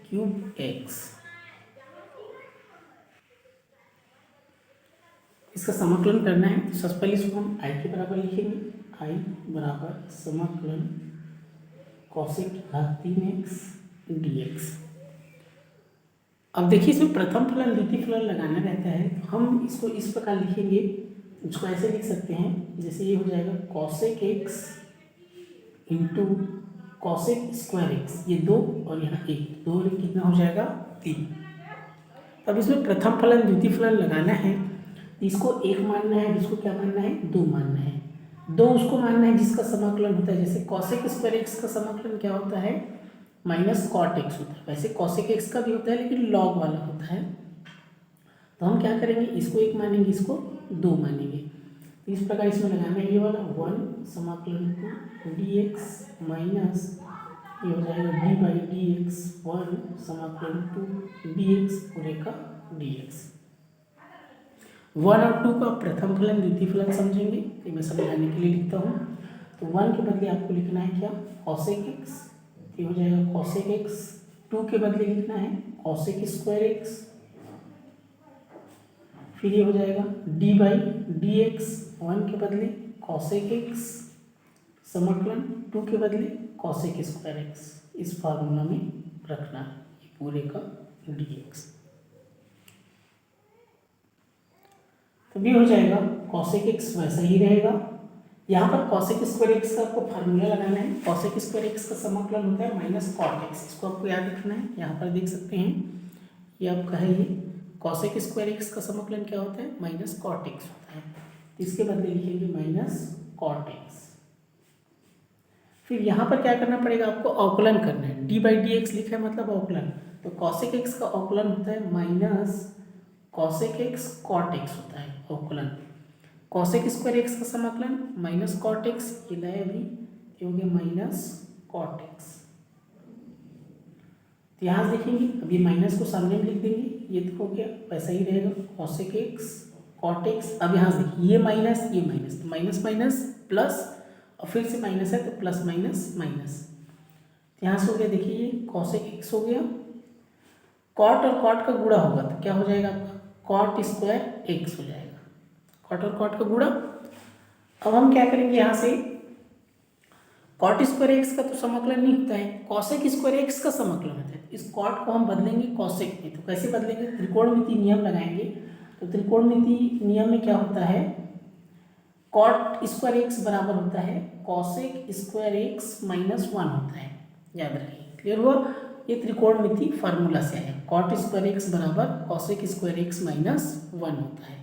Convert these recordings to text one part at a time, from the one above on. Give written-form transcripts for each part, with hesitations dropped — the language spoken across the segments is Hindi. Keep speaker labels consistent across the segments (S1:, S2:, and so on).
S1: क्यूब एक्स, इसका समाकलन करना है। तो सबसे पहले इसको हम आई के बराबर लिखेंगे, आई बराबर समाकलन कॉसेक घात 3x dx। अब देखिए इसमें प्रथम फलन द्वितीय फलन लगाना रहता है, तो हम इसको इस प्रकार लिखेंगे, इसको ऐसे लिख सकते हैं, जैसे ये हो जाएगा cosec x into cosec square x, ये 2 और यहाँ 1, 2 और 1 कितना हो जाएगा 3। अब इसमें प्रथम फलन द्वितीय फलन लगाना है, इसको 1 मानना है, इसको क्या मानना है 2 मानना है। 2 उसको मानना है जिसका समाकलन होता है, जैसे कॉसेक स्क्वायर एक्स का समाकलन क्या होता है माइनस कॉट एक्स होता है, वैसे कॉसेक एक्स का भी होता है लेकिन लॉग वाला होता है। तो हम क्या करेंगे, इसको 1 मानेंगे, इसको 2 मानेंगे। तो इस प्रकार इसमें लगाना है ये वाला 1 समाकलन टू डी एक्स माइनस ये हो जाएगा डी बाई डी एक्स 1 समाकलन टू डी एक्स पूरे का डी एक्स। 1 और 2 का प्रथम फलन द्वितीय फलन समझेंगे, ये मैं समझाने के लिए लिखता हूँ। तो 1 के बदले आपको लिखना है क्या कॉसेक एक्स, ये हो जाएगा कॉसेक एक्स। 2 के बदले लिखना है कॉसेक स्क्वायर एक्स, फिर ये हो जाएगा डी बाई डी एक्स, 1 के बदले कॉसेक एक्स समाकलन 2 के बदले कॉसेक स्क्वायर एक्स, इस फार्मूला में रखना है ये पूरे का डी एक्स। तो भी हो जाएगा कॉसेक एक्स वैसा ही रहेगा। यहाँ पर कॉसेक स्क्वायर एक्स का आपको फार्मूला लगाना है, कॉसेक स्क्वायर एक्स का समाकलन होता है माइनस कॉट एक्स, इसको आपको याद रखना है। यहाँ पर देख सकते हैं ये आपका है, ये कॉसेक स्क्वायर एक्स का समाकलन क्या होता है माइनस कॉट एक्स होता है, इसके बदले लिखेंगे माइनस कॉट एक्स। फिर यहाँ पर क्या करना पड़ेगा आपको अवकलन करना है, डी बाई डी एक्स लिखा है मतलब अवकलन, तो कॉसेक एक्स का अवकलन होता है minus cosec x cot x होता है अवकलन। कॉसेक स्क्वायर एक्स का समाकलन माइनस कॉट एक्स, ये लाए अभी, ये हो गया माइनस कॉट एक्स। तो यहाँ देखेंगे अभी माइनस को सामने में लिख देंगे, ये तो हो गया वैसा ही रहेगा कॉसेक एक्स कॉट एक्स। अब यहाँ से देखिए ये माइनस तो माइनस माइनस प्लस और फिर से माइनस है तो प्लस माइनस माइनस, यहाँ से हो गया देखिए ये कॉसेक एक्स हो गया, कॉट और कॉट का गुणा होगा तो क्या हो जाएगा आपका कॉट स्क्वायर एक्स हो जाएगा, कॉट और कॉट का गुणा। अब हम क्या करेंगे यहाँ से कॉट स्क्वायर एक्स का तो समाकलन नहीं होता है, कॉसेक स्क्वायर एक्स का समाकलन होता है। इस कॉट को हम बदलेंगे कॉसेक में, तो कैसे बदलेंगे त्रिकोणमिति नियम लगाएंगे। तो त्रिकोणमिति नियम में क्या होता है कॉट स्क्वायर एक्स बराबर होता है कॉसेक स्क्वायर एक्स माइनस 1 होता है, याद रखिए। क्लियर हुआ, ये त्रिकोणमिति फार्मूला से है, कॉट स्क्वायर एक्स बराबर कॉसेक स्क्वायर एक्स माइनस 1 होता है।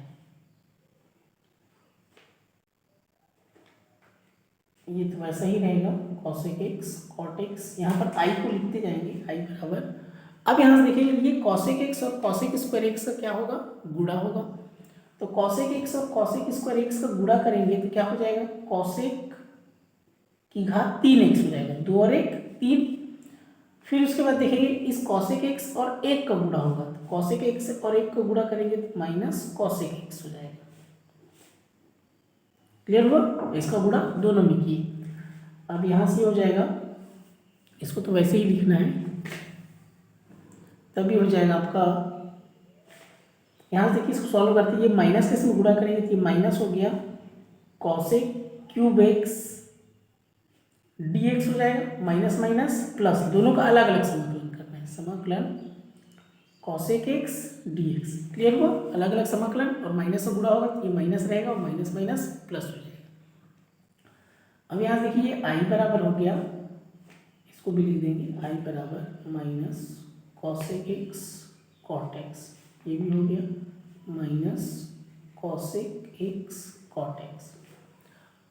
S1: ये तो वैसा ही रहेगा कॉसेक एक्स कॉट एक्स, यहाँ पर आई को लिखते जाएंगे, आई बराबर। अब यहाँ से देखिए ये कॉसेक एक्स और कॉसेक स्क्वायर एक्स का क्या होगा गुणा होगा, तो कॉसेक एक्स और कॉसेक स्क्वायर एक्स का गुणा करेंगे तो क्या हो जाएगा कॉसेक की घात 3x हो जाएगा, 2 और 1 3। फिर उसके बाद देखेंगे इस कॉसेक एक्स और 1 का गुणा होगा, तो कॉसेक एक्स और 1 का गुणा करेंगे तो माइनस कॉसेक एक्स हो जाएगा। क्लियर हुआ, इसका गुणा दोनों में किए। अब यहाँ से हो जाएगा, इसको तो वैसे ही लिखना है, तभी हो जाएगा आपका। यहाँ से देखिए इसको सॉल्व करते ये माइनस के इसमें गुणा करेंगे तो ये माइनस हो गया cosec cube x D x हो जाएगा, माइनस माइनस प्लस, दोनों का अलग अलग समाकलन करना है, समाकलन cosec x D x. Clear हुआ, अलग अलग समाकलन और माइनस से गुणा होगा तो ये माइनस रहेगा और माइनस माइनस प्लस हो जाएगा। अब यहाँ देखिए आई बराबर हो गया, इसको भी लिख देंगे आई बराबर minus cosec x cot x, ये भी हो गया minus cosec x cot x.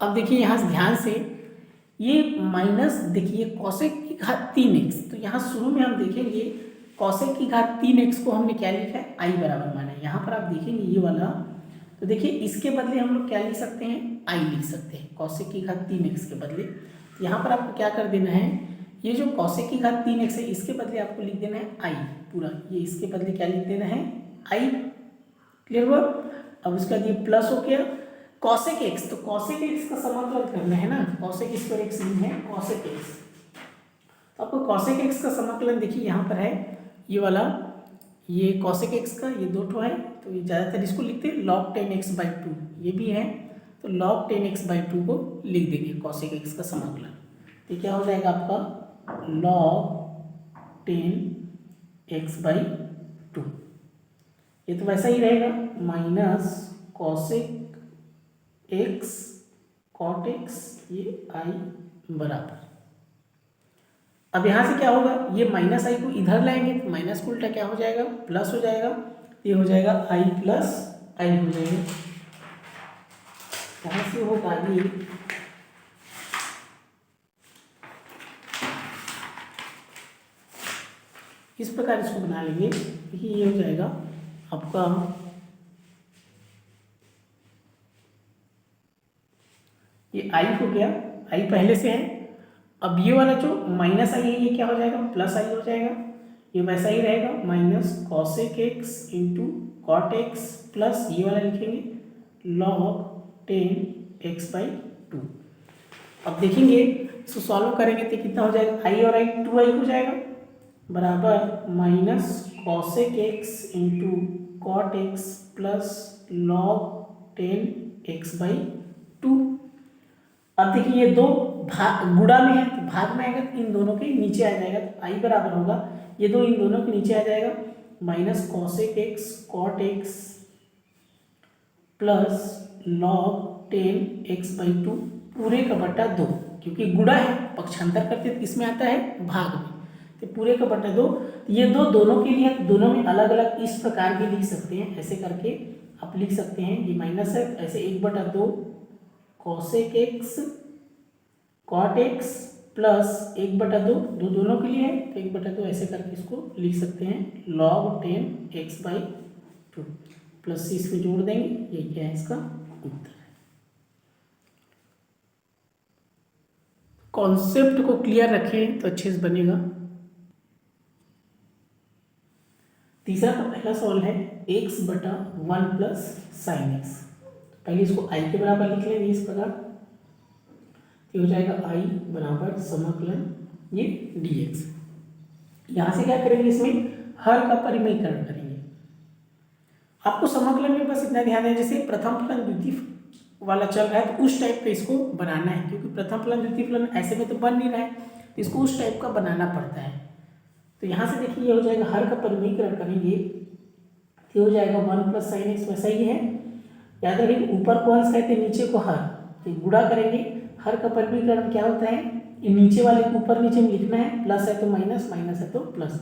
S1: अब देखिए यहाँ से ध्यान से ये माइनस देखिए कॉसेक की घात 3x, तो यहाँ शुरू में हम देखेंगे कॉसेक की घात 3x को हमने क्या लिखा है आई बराबर माना है। यहाँ पर आप देखेंगे ये वाला, तो देखिए इसके बदले हम लोग क्या लिख सकते हैं आई लिख सकते हैं, कॉसेक की घात 3x के बदले। तो यहाँ पर आपको क्या कर देना है, ये जो कॉसेक की घात 3x है इसके बदले आपको लिख देना है आई पूरा, ये इसके बदले क्या लिख देना है आई। क्लियर हुआ, अब उसका ये प्लस हो गया कॉसेक एक्स, तो कॉसेक एक्स का समाकलन करना है ना, कॉसेक स्क्वायर एक्स नहीं है कॉसेक एक्स, तो आपको कॉसेक एक्स का समाकलन देखिए यहाँ पर है ये वाला, ये कॉसेक एक्स का ये 2 ठो है, तो ये ज़्यादातर इसको लिखते हैं log 10x/2, ये भी है, तो log 10x/2 को लिख देंगे कॉसेक एक्स का समाकलन। तो क्या हो जाएगा आपका log 10x/2, ये तो वैसा ही रहेगा, minus cosec x cot x, ये आई बराबर। अब यहाँ से क्या होगा, ये माइनस आई को इधर लाएंगे तो माइनस को उल्टा क्या हो जाएगा, प्लस हो जाएगा, ये हो जाएगा आई प्लस आई हो जाएगा। यहाँ से होगा ये इस प्रकार इसको बना लेंगे। देखिए ये हो जाएगा आपका ये आई हो गया, आई पहले से है। अब ये वाला जो माइनस आई है ये क्या हो जाएगा, प्लस आई हो जाएगा, ये वैसा ही रहेगा, minus cosec x into cot x plus ये वाला लिखेंगे लॉग 10x/2। अब देखेंगे इसको सॉल्व करेंगे तो कितना हो जाएगा, आई और आई 2i हो जाएगा, बराबर minus cosec x into cot x plus log 10x/2। अब देखिए ये 2 गुणा में है तो भाग में आएगा, इन दोनों के नीचे आ जाएगा, तो आई बराबर होगा, ये 2 इन दोनों के नीचे आ जाएगा, minus cosec x cot x plus log 10x/2 पूरे का बटा 2, क्योंकि गुणा है पक्षांतर करते तो किसमें आता है, भाग में, तो पूरे का बटा 2। ये 2 दोनों के लिए, दोनों में अलग अलग इस प्रकार भी लिख सकते हैं, ऐसे करके आप लिख सकते हैं, ये माइनस है ऐसे 1/2 cosec x cot x plus 1/2, दोनों के लिए है तो 1/2 ऐसे करके इसको लिख सकते हैं log 10x/2 प्लस इसमें जोड़ देंगे, ये क्या है इसका उत्तर है। कॉन्सेप्ट को क्लियर रखें तो अच्छे से बनेगा। तीसरा का पहला सवाल है x/1 प्लस साइन एक्स। पहले इसको i के बराबर लिख लेंगे इस प्रकार, ये हो जाएगा i बराबर समाकलन ये dx। यहाँ से क्या करेंगे, इसमें हर का परिमेयकरण करेंगे। आपको समाकलन में बस इतना ध्यान है, जैसे प्रथम फलन द्वितीय वाला चल रहा है तो उस टाइप पे इसको बनाना है, क्योंकि प्रथम फलन द्वितीय फलन ऐसे में तो बन नहीं रहा है, इसको उस टाइप का बनाना पड़ता है। तो यहाँ से देखिए ये हो जाएगा हर का परिमेयकरण करेंगे, ये हो जाएगा 1 प्लस साइन एक्स, वैसा ही है, याद रखिए ऊपर को अंश कहते हैं, नीचे को हर, तो गुणा करेंगे, हर का परिमेयकरण क्या होता है, ये नीचे वाले को ऊपर नीचे में लिखना है, प्लस है तो माइनस, माइनस है तो प्लस,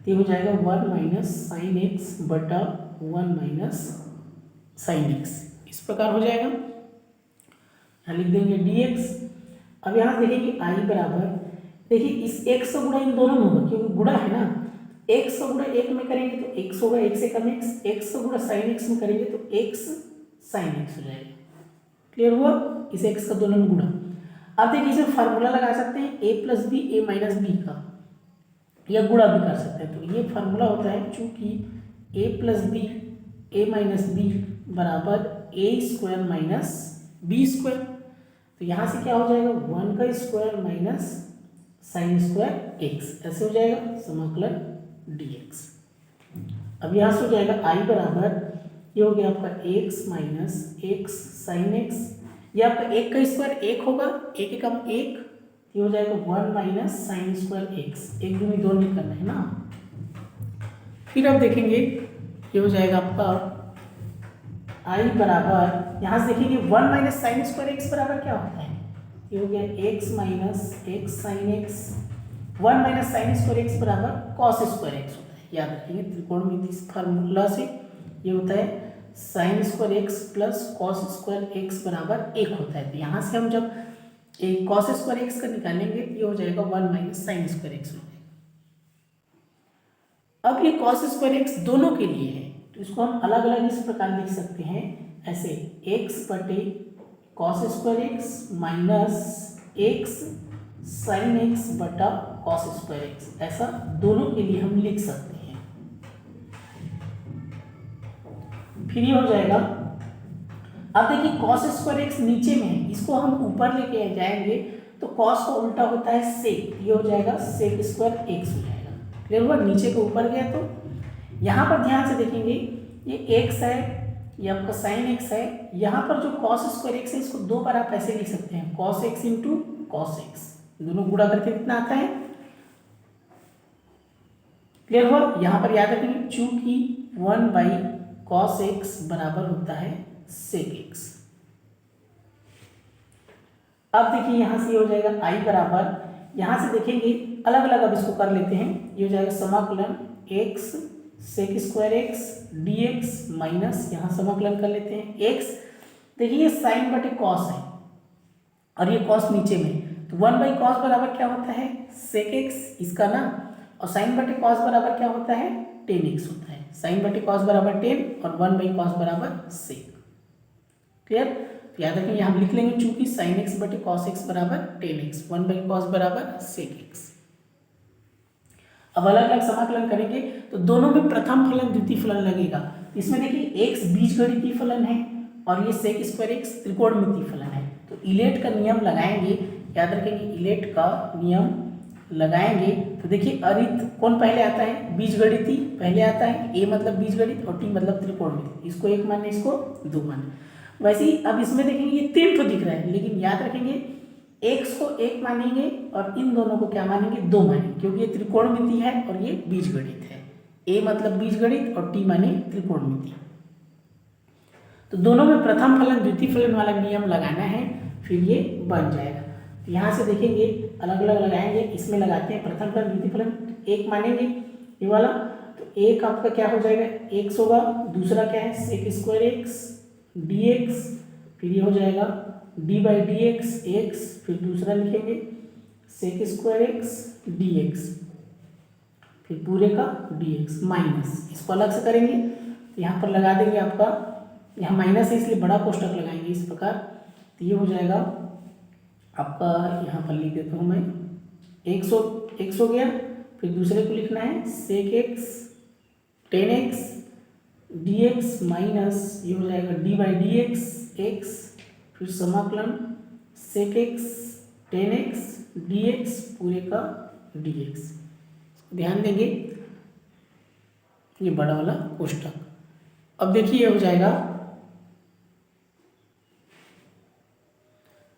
S1: ये हो जाएगा 1 माइनस साइन एक्स बटा 1 माइनस साइन एक्स, इस प्रकार हो जाएगा। यहाँ लिख देंगे dx। अब यहाँ देखिए कि i बराबर, देखिए इस x से गुणा इन दोनों में होगा, क्योंकि गुणा है ना, x से गुणा 1 में करेंगे तो x होगा, 1 से कम x से गुणा साइन x में करेंगे तो x साइन x हो जाएगा। क्लियर हुआ, इस x का दोनों में गुणा। अब देखिए इसमें फार्मूला लगा सकते हैं a plus b a minus b का, या गुणा भी कर सकते हैं, तो ये फार्मूला होता है, चूंकि a plus b a minus b बराबर a square minus b square, तो यहाँ से क्या हो जाएगा 1 का square minus sine square x, ऐसे हो जाएगा समाकलन dx। अब यहाँ से हो जाएगा i बराबर, ये हो गया आपका x minus x sine x, ये आपका 1 का स्क्वायर 1 होगा, 1 एकम 1, ये हो जाएगा 1 माइनस साइन स्क्वायर एक्स, 1 दूनी 2 नहीं करना है ना। फिर अब देखेंगे ये हो जाएगा आपका i बराबर, यहाँ से देखेंगे 1 माइनस साइन स्क्वायर एक्स बराबर क्या होता है, ये हो गया x minus x sine x, 1 minus sine square x बराबर कॉस स्क्वायर एक्स होता है, याद रखेंगे त्रिकोणमिति फार्मूला से ये होता है sign square x plus cos square x बराबर 1 होता है। तो यहाँ से हम जब एक कॉस स्क्वायर एक्स का निकालेंगे ये हो जाएगा 1 माइनस साइन स्क्वायर एक्स हो जाएगा। अब ये कॉस स्क्वायर एक्स दोनों के लिए है, तो इसको हम अलग अलग इस प्रकार लिख सकते हैं, ऐसे एक्स बटे cos square x minus x sine x बटा कॉस स्क्वायर एक्स, ऐसा दोनों के लिए हम लिख सकते हैं। फिर ये हो जाएगा, अब देखिए कॉस स्क्वायर एक्स नीचे में है, इसको हम ऊपर लेके जाएंगे तो कॉस का उल्टा होता है सेक, ये हो जाएगा सेक स्क्वायर एक्स हो जाएगा। क्लियर हुआ? नीचे के ऊपर गया तो यहाँ पर ध्यान से देखेंगे ये एक्स है, ये आपका साइन एक्स है, यहाँ पर जो कॉस स्क्वायर एक्स है इसको दो बार आप ऐसे लिख सकते हैं, cos x into cos x, दोनों गुणा करके कितना आता है, क्लियर हुआ? यहाँ पर याद रखेंगे चूंकि 1/cos x बराबर होता है sec x। अब देखिए यहाँ से ये हो जाएगा i बराबर, यहाँ से देखेंगे अलग अलग अब इसको कर लेते हैं, ये हो जाएगा समाकलन x sec square x dx minus यहाँ समाकलन कर लेते हैं x, देखिए ये साइन बटे कॉस है और ये कॉस नीचे में, तो 1/cos बराबर क्या होता है sec x इसका ना, और साइन बटे कॉस बराबर क्या होता है tan x होता है, साइन बटे कॉस बराबर tan और 1/cos बराबर sec। क्लियर? तो याद रखेंगे हम लिख लेंगे चूंकि साइन एक्स बटे कॉस एक्स बराबर tan x, 1/cos बराबर sec x। अब अलग अलग समाकलन करेंगे तो दोनों में प्रथम फलन द्वितीय फलन लगेगा। इसमें देखिए x बीजगणितीय फलन है और ये sec स्क्वायर x त्रिकोणमितीय फलन है, तो इलेट का नियम लगाएंगे, याद रखेंगे इलेट का नियम लगाएंगे तो देखिए अरित कौन पहले आता है, बीजगणितीय पहले आता है, a मतलब बीजगणित और t मतलब त्रिकोणमितीय, इसको एक माने इसको दो माने। वैसे ही अब इसमें देखेंगे ये तीन तो दिख रहा है, लेकिन याद रखेंगे x को एक मानेंगे और इन दोनों को क्या मानेंगे दो मानेंगे, क्योंकि ये त्रिकोणमितीय है और ये बीजगणित है, a मतलब बीजगणित और t माने त्रिकोणमितीय। तो दोनों में प्रथम फलन द्वितीय फलन वाला नियम लगाना है, फिर ये बन जाएगा। तो यहाँ से देखेंगे अलग अलग लगाएंगे, इसमें लगाते हैं प्रथम फलन द्वितीय फलन, एक मानेंगे ये वाला, तो एक आपका क्या हो जाएगा x होगा, दूसरा क्या है sec स्क्वायर x dx, फिर ये हो जाएगा d/dx x, फिर दूसरा लिखेंगे sec स्क्वायर x dx, फिर पूरे का dx माइनस, इसको अलग से करेंगे यहाँ पर लगा देंगे आपका, यहाँ माइनस है इसलिए बड़ा कोष्टक लगाएंगे इस प्रकार, तो ये हो जाएगा आपका, यहाँ पर लिख देता हूँ मैं x हो गया, फिर दूसरे को लिखना है sec x tan x dx minus ये हो जाएगा d/dx x, फिर समाकलन sec x tan x dx पूरे का dx, ध्यान देंगे ये बड़ा वाला कोष्टक। अब देखिए ये हो जाएगा,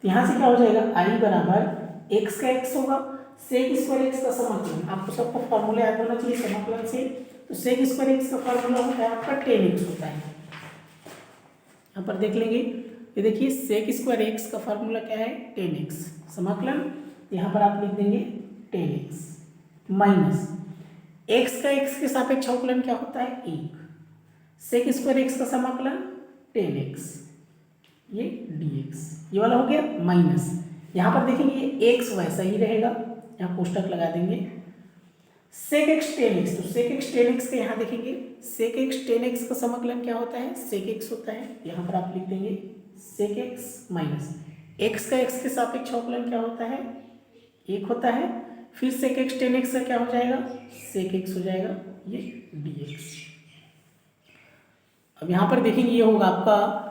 S1: तो यहाँ से क्या हो जाएगा i बराबर x का x होगा, sec स्क्वायर x का समाकलन, आपको सबको फॉर्मूला याद होना चाहिए समाकलन से, तो sec स्क्वायर x का फॉर्मूला होता है आपका tan x होता है, यहाँ पर देख लेंगे, ये देखिए sec स्क्वायर x का फॉर्मूला क्या है tan x, समाकलन यहाँ पर आप लिख देंगे tan x माइनस x का x के सापेक्ष अवकलन क्या होता है 1, sec स्क्वायर x का समाकलन tan x ये dx, ये वाला हो गया माइनस, यहाँ पर देखेंगे ये x वैसा ही रहेगा, यहाँ कोष्टक लगा देंगे sec x tan x, तो sec x tan x के यहाँ देखेंगे sec x tan x का समाकलन क्या होता है sec x होता है, यहाँ पर आप लिख देंगे sec x माइनस x का x के सापेक्ष अवकलन क्या होता है 1 होता है, फिर sec x tan x का क्या हो जाएगा sec x हो जाएगा ये dx। अब यहाँ पर देखेंगे ये होगा आपका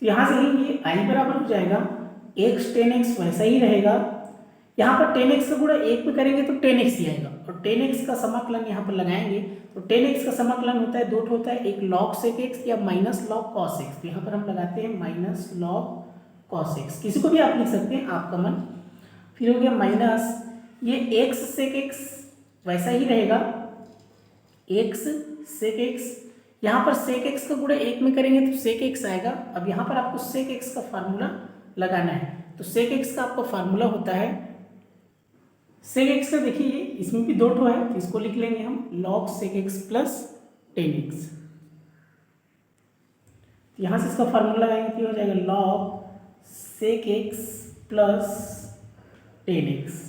S1: तो यहाँ से ये i बराबर हो जाएगा x tan x वैसा ही रहेगा, यहाँ पर tan x का गुणा 1 पे करेंगे तो tan x ही आएगा, और tan x का समाकलन यहाँ पर लगाएंगे तो tan x का समाकलन होता है दो होता है, एक log sec x या माइनस log cos x, तो यहाँ पर हम लगाते हैं माइनस log cos x, किसी को भी आप लिख सकते हैं आपका मन, फिर हो गया माइनस ये x sec x वैसा ही रहेगा, x sec x, यहाँ पर sec x का गुणा 1 में करेंगे तो sec x आएगा। अब यहाँ पर आपको sec x का फार्मूला लगाना है, तो sec x का आपका फार्मूला होता है, sec x का देखिए इसमें भी दो ठो है तो इसको लिख लेंगे हम log sec x plus tan x, यहाँ से इसका फार्मूला लगाएंगे तो हो जाएगा log sec x plus tan x।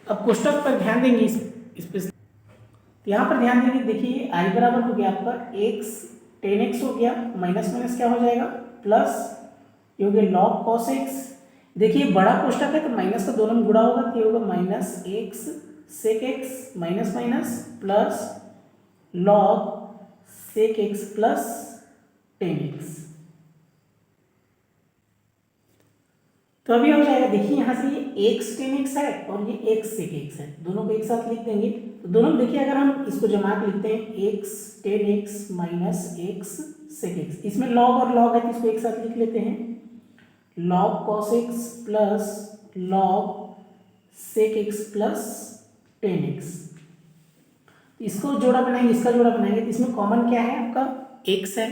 S1: अब कोष्टक पर ध्यान देंगे इस पे, तो यहाँ पर ध्यान देंगे देखिए i बराबर हो गया आपका x tan x हो गया, माइनस माइनस क्या हो जाएगा प्लस, ये हो गया log cos x, देखिए बड़ा कोष्टक है तो माइनस का दोनों में गुणा होगा तो ये होगा minus x sec x minus minus plus log sec x plus tan x। तो अभी हो जाएगा, देखिए यहाँ से ये एक्स टेन एक्स है और ये एक्स सेक एक्स है, दोनों को एक साथ लिख देंगे। तो दोनों देखिए, अगर हम इसको जमा के लिखते हैं x tan x minus x sec x, इसमें लॉग और लॉग है तो इसको एक साथ लिख लेते हैं, log cos x plus log sec x plus tan x. इसको जोड़ा बनाएंगे, इसका जोड़ा बनाएंगे, तो इसमें कॉमन क्या है आपका, एक्स है,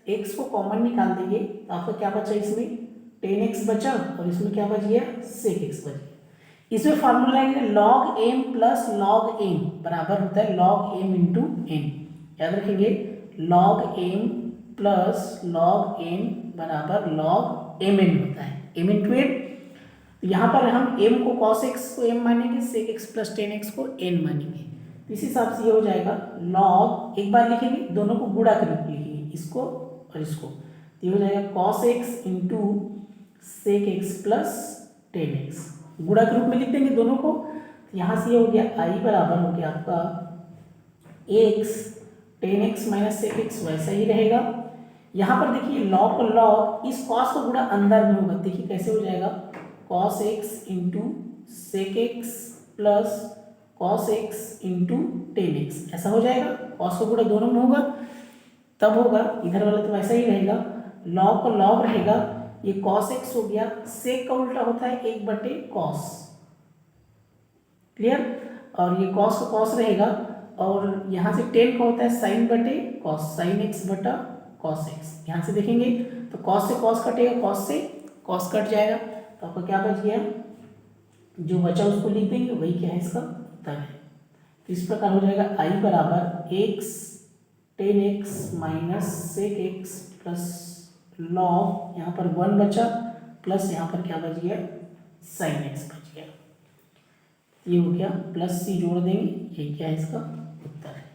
S1: एक्स को कॉमन निकाल देंगे तो आपका क्या बचा, इसमें टेन एक्स बचा और इसमें क्या बच गया, सेक एक्स बच गया। इसमें फार्मूला है log m plus log m बराबर होता है लॉग एम इंटू एन, याद रखेंगे, log m plus log m बराबर लॉग एम एन होता है, एम इंटू एन। यहाँ पर हम m को cos x को m मानेंगे, sec x plus tan x को n मानेंगे, इस हिसाब से ये हो जाएगा log, एक बार लिखेंगे, दोनों को गुणा के रूप में लिखेंगे, इसको और इसको, ये हो जाएगा cos x into sec x plus tan x, गुणा के रूप में लिख देंगे दोनों को। यहाँ से ये हो गया i बराबर हो गया आपका x tan x minus sec x वैसा ही रहेगा। यहाँ पर देखिए log को log, इस cos का गुणा अंदर में होगा, देखिए कैसे हो जाएगा, cos x into sec x plus cos x into tan x, ऐसा हो जाएगा, cos का गुणा दोनों में होगा तब होगा, इधर वाला तो वैसा ही रहेगा, log को log रहेगा, ये cos x हो गया, सेक का उल्टा होता है एक बटे cos, क्लियर, और ये cos का cos रहेगा, और यहाँ से टेन का होता है साइन बटे cos, साइन x बटा cos x, यहाँ से देखेंगे तो cos से cos कटेगा, cos से cos कट जाएगा, तो आपका क्या बच गया, जो बचा उसको लिख देंगे, वही क्या है इसका उत्तर है। तो इस प्रकार हो जाएगा i बराबर x tan x minus sec x plus log, यहाँ पर 1 बचा प्लस यहाँ पर क्या बच गया, साइन एक्स बच गया, ये हो गया, प्लस सी जोड़ देंगे, ये क्या है इसका उत्तर है।